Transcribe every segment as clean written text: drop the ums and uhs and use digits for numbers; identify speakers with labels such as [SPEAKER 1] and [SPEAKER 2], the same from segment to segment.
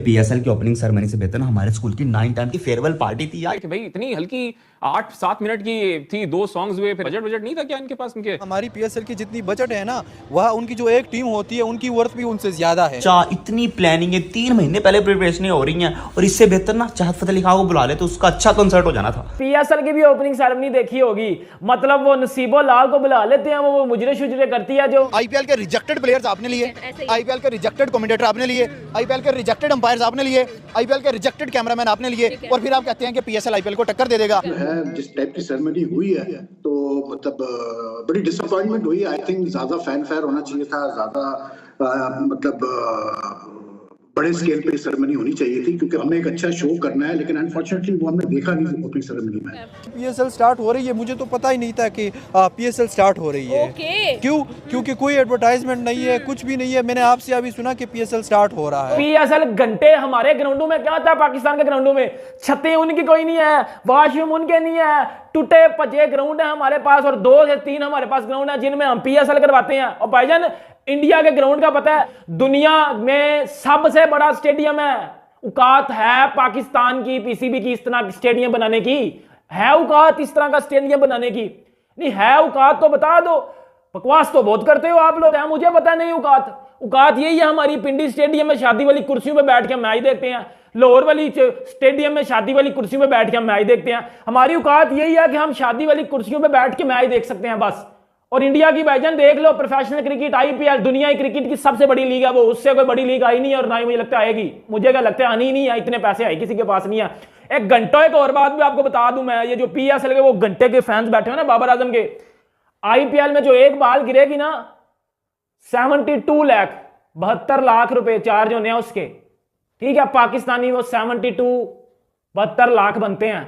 [SPEAKER 1] PSL की opening ceremony से बेहतर ना हमारे स्कूल की 9-10 की फेयरवेल पार्टी थी यार।
[SPEAKER 2] कि भाई इतनी हल्की 8-7 मिनट की थी, 2 सॉन्ग्स हुए, फिर बजट नहीं था क्या इनके पास? इनके
[SPEAKER 3] हमारी पीएसएल की जितनी बजट है ना, वह उनकी जो एक टीम होती है उनकी वर्थ भी उनसे ज्यादा है।
[SPEAKER 1] इतनी प्लानिंग है, 3 महीने पहले प्रिपरेशन हो रही हैं और इससे बेहतर ना चाहत फतेह अली खान को बुला ले तो उसका अच्छा कंसर्ट हो जाना था।
[SPEAKER 4] पीएसएल की भी ओपनिंग सेरेमनी देखी होगी, मतलब वो नसीबो लाल को बुला लेते हैं, वो मुजरे शुजरे करती है जो।
[SPEAKER 3] आईपीएल के रिजेक्टेड प्लेयर्स आपने लिए, आईपीएल के रिजेक्टेड कमेंटेटर आपने लिए, आईपीएल के रिजेक्टेड अंपायर्स आपने लिए, आईपीएल के रिजेक्टेड कैमरामैन आपने लिए, और फिर आप कहते हैं कि पीएसएल आईपीएल को टक्कर दे देगा।
[SPEAKER 5] जिस टाइप की सेरेमनी हुई है तो मतलब बड़ी डिसअपॉइंटमेंट हुई। आई थिंक ज्यादा फैन फेयर होना चाहिए था, ज्यादा मतलब बड़े स्केल पे सेरेमनी होनी चाहिए थी, क्योंकि हमने एक अच्छा शो करना है, लेकिन अनफॉर्चुनेटली वो हमने देखा नहीं ओपनिंग सेरेमनी में।
[SPEAKER 3] पीएसएल स्टार्ट हो रही है, मुझे तो पता ही नहीं था कि पीएसएल स्टार्ट हो रही है। क्यों? क्योंकि कोई एडवर्टाइजमेंट नहीं है, कुछ भी नहीं है। मैंने आपसे अभी सुना कि पीएसएल स्टार्ट हो रहा है।
[SPEAKER 4] पीएसएल घंटे हमारे ग्राउंडों में क्या होता है? पाकिस्तान के ग्राउंडों में छतें उनकी कोई नहीं है, वॉशरूम उनके नहीं है, टूटे पजे ग्राउंड है हमारे पास, और 2 से 3 हमारे पास ग्राउंड है जिनमें हम पीएसएल करवाते हैं। और भाईजान इंडिया के ग्राउंड का पता है, दुनिया में सबसे बड़ा स्टेडियम है। औकात है पाकिस्तान की पीसीबी की इस तरह की स्टेडियम बनाने की? है औकात इस तरह का स्टेडियम बनाने की? नहीं है औकात तो बता दो। बकवास तो बहुत करते हो आप लोग, है मुझे पता नहीं औकात यही है हमारी। पिंडी स्टेडियम में शादी वाली कुर्सियों पे बैठ के मैच देखते हैं, लाहौर वाली स्टेडियम में शादी वाली कुर्सियों पे बैठ के हम मैच देखते हैं। हमारी औकात यही है कि हम शादी वाली कुर्सियों पे बैठ के मैच देख सकते हैं बस। और इंडिया की भाईजान देख लो, प्रोफेशनल क्रिकेट आईपीएल दुनिया की क्रिकेट की सबसे बड़ी लीग है वो, उससे कोई बड़ी लीग आई नहीं है और ना ही मुझे लगता है आएगी। मुझे क्या लगता है आनी ही नहीं है, इतने पैसे आए किसी के पास नहीं है। एक घंटों एक और बात भी आपको बता दूं मैं, ये जो पीएसएल के वो घंटे के फैंस बैठे हो ना बाबर आजम के, आईपीएल में जो एक बाल गिरेगी ना 72 लाख 72 लाख रुपए चार्ज होने हैं उसके, ठीक है? पाकिस्तानी वो 72 लाख बनते हैं।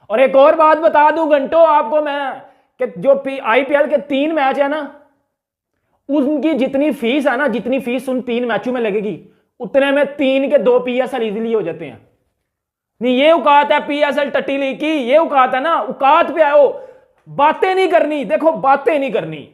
[SPEAKER 4] और एक और बात बता दूं घंटों आपको मैं, कि जो आईपीएल के 3 मैच है ना, उनकी जितनी फीस है ना, जितनी फीस उन 3 मैचों में लगेगी, उतने में 3 के 2 पीएसएल इजीली हो जाते हैं। नहीं ये औकात है पीएसएल टट्टी लीग की, ये औकात है ना। औकात पे आओ, बातें नहीं करनी। देखो बातें नहीं करनी,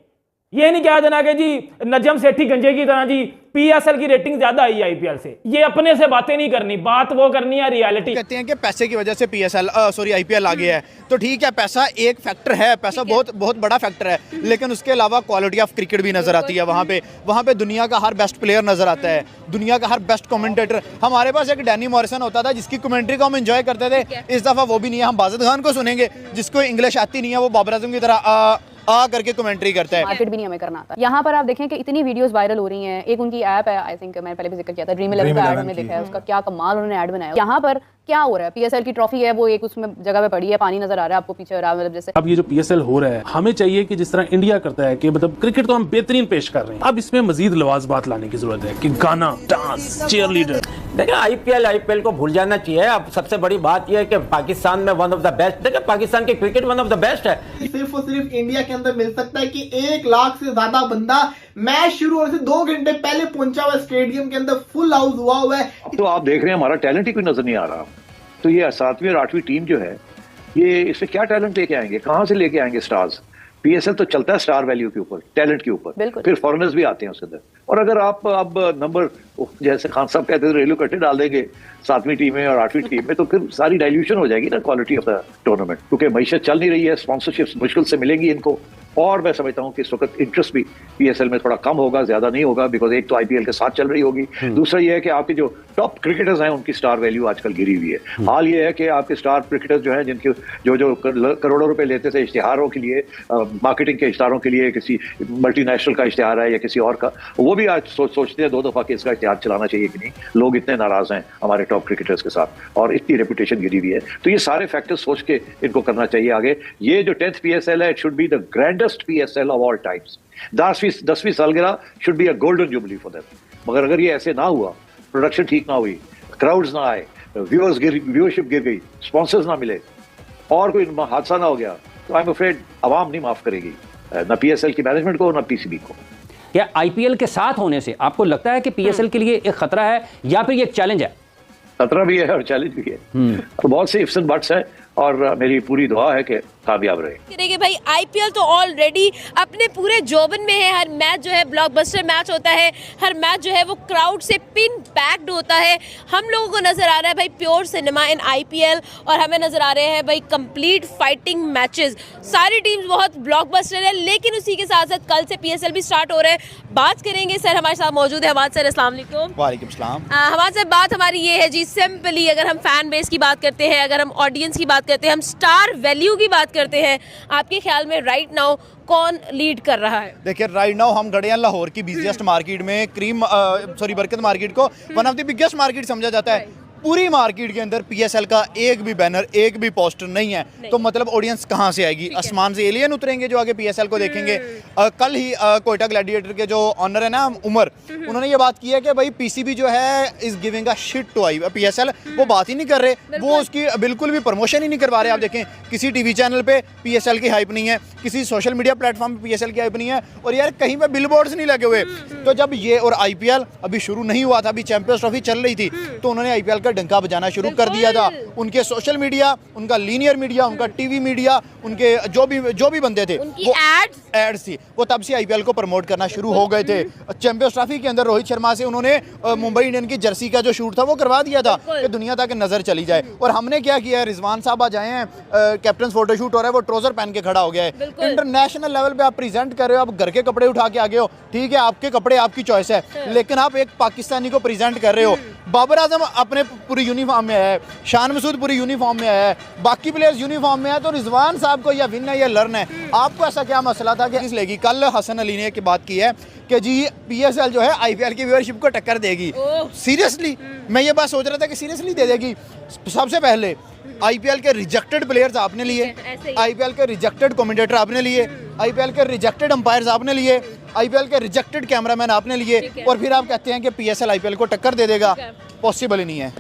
[SPEAKER 4] ये नहीं कहा जाना कि जी नजम सेठी गंजे की तरह जी पीएसएल की रेटिंग ज्यादा आई आईपीएल से। ये अपने से बातें नहीं करनी, बात वो करनी है रियलिटी।
[SPEAKER 3] कहते हैं कि पैसे की वजह से पीएसएल आईपीएल आ गया है, तो ठीक है पैसा एक फैक्टर है, पैसा बहुत बड़ा फैक्टर है, लेकिन उसके अलावा क्वालिटी ऑफ क्रिकेट भी नजर आती है। वहाँ पे दुनिया का हर बेस्ट प्लेयर नजर आता है, दुनिया का हर बेस्ट कमेंटेटर। हमारे पास एक डैनी मॉरिसन होता था जिसकी कमेंट्री को हम एंजॉय करते थे, इस दफा वो भी नहीं है। हम बाजिद खान को सुनेंगे जिसको इंग्लिश आती नहीं है, वो बाबर आजम की तरह आ करके कमेंट्री करता है।
[SPEAKER 6] मार्केट भी नहीं हमें करना आता। यहाँ पर आप देखें कि इतनी वीडियोस वायरल हो रही हैं। एक उनकी ऐप है, आई थिंक मैंने पहले भी जिक्र किया था, ड्रीम 11 का ऐड हमने देखा है, उसका क्या कमाल उन्होंने ऐड बनाया। यहाँ पर क्या हो रहा है? पीएसएल की ट्रॉफी है वो एक उसमें जगह पे पड़ी है, पानी नजर आ रहा है आपको पीछे, मतलब जैसे
[SPEAKER 7] अब ये जो पीएसएल हो रहा है, हमें चाहिए कि जिस तरह इंडिया करता है कि मतलब क्रिकेट तो हम बेहतरीन पेश कर रहे हैं, अब इसमें मजीद लवाजबात लाने की जरूरत है कि गाना, डांस, चीयर लीडर।
[SPEAKER 8] देखिए आईपीएल को भूल जाना चाहिए। अब सबसे बड़ी बात यह है कि पाकिस्तान में वन ऑफ द बेस्ट, देखिए पाकिस्तान की cricket one of the best है।
[SPEAKER 9] सिर्फ और सिर्फ इंडिया के अंदर मिल सकता है कि 1 लाख से ज्यादा बंदा मैच शुरू होने से 2 घंटे पहले पहुंचा हुआ स्टेडियम के अंदर, फुल हाउस हुआ है।
[SPEAKER 10] तो आप देख रहे हैं हमारा टैलेंट ही कोई नजर नहीं आ रहा। तो ये 7वीं और 8वीं टीम जो है, ये इससे क्या टैलेंट लेके आएंगे, कहां से लेके आएंगे स्टार्स? पीएसएल तो चलता है स्टार वैल्यू के ऊपर, टैलेंट के ऊपर, फिर फॉरेनर्स भी आते हैं उसके अंदर। और अगर आप अब नंबर जैसे खान साहब कहते थे रेलू कट्टे डाल देंगे 7वीं टीम में और 8वीं टीम में, तो फिर सारी डाइल्यूशन हो जाएगी ना क्वालिटी ऑफ द टूर्नामेंट, क्योंकि मैशत चल नहीं रही है, स्पॉन्सरशिप्स मुश्किल से मिलेंगी इनको। और मैं समझता हूँ कि इस वक्त इंटरेस्ट भी पीएसएल में थोड़ा कम होगा, ज्यादा नहीं होगा, बिकॉज एक तो आईपीएल के साथ चल रही होगी, दूसरा ये है कि आपके जो टॉप क्रिकेटर्स हैं उनकी स्टार वैल्यू आजकल गिरी हुई है। हाल ये है कि आपके स्टार क्रिकेटर्स जो हैं, जिनके जो करोड़ों रुपए लेते थे इश्तिहारों के लिए, मार्केटिंग के इश्तिहारों के लिए, किसी मल्टीनेशनल का इश्तिहार है या किसी और का, वो भी आज सोचते हैं 2 दफा कि इसका इश्तिहार चलाना चाहिए कि नहीं। लोग इतने नाराज हैं हमारे टॉप क्रिकेटर्स के साथ और इतनी रेपुटेशन गिरी हुई है। तो ये सारे फैक्टर्स सोच के इनको करना चाहिए आगे। ये जो 10th पीएसएल है, it should be the grandest PSL of all times. 10वीं सालगिरह should be a golden jubilee for them. मगर अगर ये ऐसे ना हुआ, प्रोडक्शन ठीक ना हुई, क्राउड्स ना आए, व्यूअरशिप गिर गई, स्पॉन्सर्स ना मिले और कोई हादसा ना हो गया, तो आई एम अफ्रेड अवाम नहीं माफ करेगी, ना पीएसएल की मैनेजमेंट को ना पीसीबी को।
[SPEAKER 8] क्या आईपीएल के साथ होने से आपको लगता है कि पीएसएल के लिए एक खतरा है या फिर ये एक चैलेंज है?
[SPEAKER 10] खतरा भी है और चैलेंज भी है। तो बहुत से इफ्स एंड बट्स है। और मेरी पूरी दुआ है कि कामयाब रहे।
[SPEAKER 11] करेंगे भाई, आईपीएल तो ऑलरेडी अपने पूरे जोबन में है। हर मैच जो है ब्लॉकबस्टर मैच होता है, हर मैच जो है वो क्राउड से पिन पैक्ड होता है। हम लोगों को नजर आ रहा है भाई प्योर सिनेमा इन आईपीएल, और हमें नजर आ रहे हैं भाई कंप्लीट फाइटिंग मैचेस। सारी टीम्स बहुत ब्लॉकबस्टर है, लेकिन उसी के साथ साथ कल से पीएसएल भी स्टार्ट हो रहे हैं। बात करेंगे, सर हमारे साथ मौजूद है हमाद सर, अस्सलाम वालेकुम।
[SPEAKER 3] वालेकुम सलाम।
[SPEAKER 11] हमाद सर, बात हमारी ये है जी, सिंपली अगर हम फैन बेस की बात करते हैं, अगर हम ऑडियंस की बात करते हैं, हम स्टार वैल्यू की बात करते हैं, आपके ख्याल में राइट नाउ कौन लीड कर रहा है?
[SPEAKER 3] देखिए राइट नाउ हम खड़े हैं लाहौर की बिजिएस्ट मार्केट में, बरकत मार्केट को one of the biggest market समझा जाता है। पूरी मार्केट के अंदर पीएसएल का एक भी बैनर, एक भी पोस्टर नहीं है, तो मतलब ऑडियंस कहाँ से आएगी? आसमान से एलियन उतरेंगे जो आगे पीएसएल को देखेंगे। कल ही कोयटा ग्लैडिएटर के जो ऑनर है ना उमर, उन्होंने ये बात की है कि भाई पीसीबी जो है is giving a shit to PSL. वो बात ही नहीं कर रहे, वो उसकी बिल्कुल भी प्रमोशन ही नहीं करवा रहे। आप देखें किसी टीवी चैनल पे पीएसएल की हाइप नहीं है, किसी सोशल मीडिया प्लेटफॉर्म पे पीएसएल की हाइप नहीं है, और यार कहीं पे बिलबोर्ड्स नहीं लगे हुए। तो जब ये और आईपीएल अभी शुरू नहीं हुआ था, अभी चैंपियंस ट्रॉफी चल रही थी, तो उन्होंने आईपीएल का डंका बजाना शुरू कर दिया था। उनके सोशल मीडिया, उनका लीनियर मीडिया, उनका टीवी मीडिया, उनके जो भी बंदे थे, वो एड्स थी, वो तब से आईपीएल को प्रमोट करना शुरू हो गए थे। चैंपियंस ट्रॉफी के अंदर रोहित शर्मा से उन्होंने मुंबई इंडियन की जर्सी का जो शूट था वो करवा दिया था कि दुनिया तक नजर चली जाए। और हमने क्या किया है, रिजवान साहब आज आए हैं, कैप्टन फोटोशूट हो रहा है, वो ट्राउजर पहन के खड़ा हो गया है। इंटरनेशनल लेवल पे आप प्रेजेंट कर रहे हो, आप घर के कपड़े उठा के आ गए हो, ठीक है, आपके कपड़े आपकी चॉइस है, लेकिन आप एक पाकिस्तानी को प्रेजेंट कर रहे हो। बाबर आजम अपने पूरी यूनिफॉर्म में है, शान मसूद पूरी यूनिफॉर्म में है, बाकी प्लेयर्स यूनिफॉर्म में है, तो रिजवान साहब को या विन है या लर्न है। आपको ऐसा क्या मसला था कि इस लेगी? कल हसन अली ने की बात की है कि जी पीएसएल जो है आईपीएल की व्यूअरशिप को टक्कर देगी। सीरियसली मैं ये बात सोच रहा था कि सीरियसली दे देगी। सबसे पहले आईपीएल के रिजेक्टेड प्लेयर्स आपने लिए, आईपीएल के रिजेक्टेड कमेंटेटर आपने लिए, आईपीएल के रिजेक्टेड अंपायर्स आपने लिए, आईपीएल के रिजेक्टेड कैमरामैन आपने लिए, और फिर आप कहते हैं कि पीएसएल आईपीएल को टक्कर दे देगा। पॉसिबल ही नहीं है।